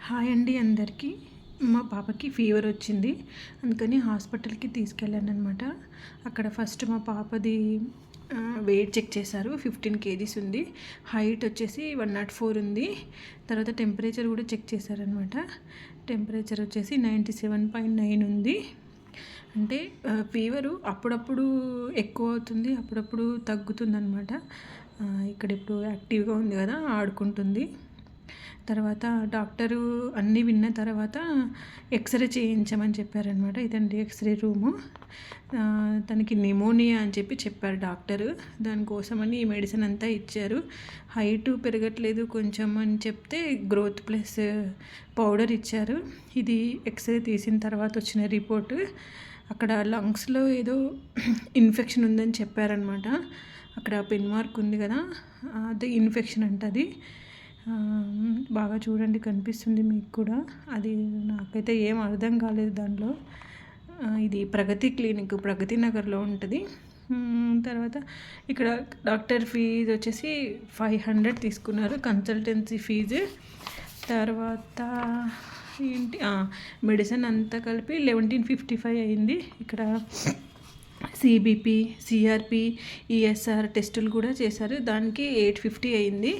Hi అండి అందరికీ. మా పాపకి ఫీవర్ వచ్చింది, అందుకని హాస్పిటల్కి తీసుకెళ్ళాను అనమాట. అక్కడ ఫస్ట్ మా పాపది వెయిట్ చెక్ చేశారు. 15 kgs ఉంది. హైట్ వచ్చేసి 104 ఉంది. తర్వాత టెంపరేచర్ కూడా చెక్ చేశారనమాట. టెంపరేచర్ వచ్చేసి 97.9 ఉంది. అంటే ఫీవరు అప్పుడప్పుడు ఎక్కువ అవుతుంది, అప్పుడప్పుడు తగ్గుతుంది అనమాట. ఇక్కడ ఇప్పుడు యాక్టివ్గా ఉంది కదా, ఆడుకుంటుంది. తర్వాత డాక్టరు అన్నీ విన్న తర్వాత ఎక్స్రే చేయించమని చెప్పారనమాట. ఇదండి ఎక్స్రే రూము. తనకి నిమోనియా అని చెప్పారు డాక్టరు. దానికోసమని ఈ మెడిసిన్ అంతా ఇచ్చారు. హైటు పెరగట్లేదు కొంచెం అని చెప్తే గ్రోత్ ప్లస్ పౌడర్ ఇచ్చారు. ఇది ఎక్స్రే తీసిన తర్వాత వచ్చిన రిపోర్టు. అక్కడ లంగ్స్లో ఏదో ఇన్ఫెక్షన్ ఉందని చెప్పారనమాట. అక్కడ పెన్ మార్క్ ఉంది కదా, అది ఇన్ఫెక్షన్ అంటది. బాగా చూడండి, కనిపిస్తుంది మీకు కూడా. అది నాకైతే ఏం అర్థం కాలేదు దానిలో. ఇది ప్రగతి క్లినిక్, ప్రగతి నగర్లో ఉంటుంది. తర్వాత ఇక్కడ డాక్టర్ ఫీజు వచ్చేసి 500 తీసుకున్నారు, కన్సల్టెన్సీ ఫీజు. తర్వాత ఏంటి, మెడిసిన్ అంతా కలిపి 1155 అయింది. ఇక్కడ సిబిపి, సిఆర్పి, ఈఎస్ఆర్ టెస్టులు కూడా చేశారు, దానికి 850 అయింది.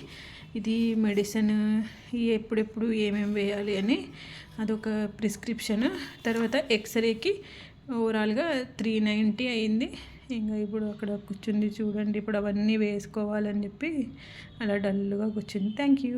ఇది మెడిసిన్ ఎప్పుడెప్పుడు ఏమేమి వేయాలి అని అదొక ప్రిస్క్రిప్షన్. తర్వాత ఎక్స్రేకి ఓవరాల్గా 390 అయింది. ఇంకా ఇప్పుడు అక్కడ కూర్చుంది చూడండి. ఇప్పుడు అవన్నీ వేసుకోవాలని చెప్పి అలా డల్గా కూర్చుంది. Thank you.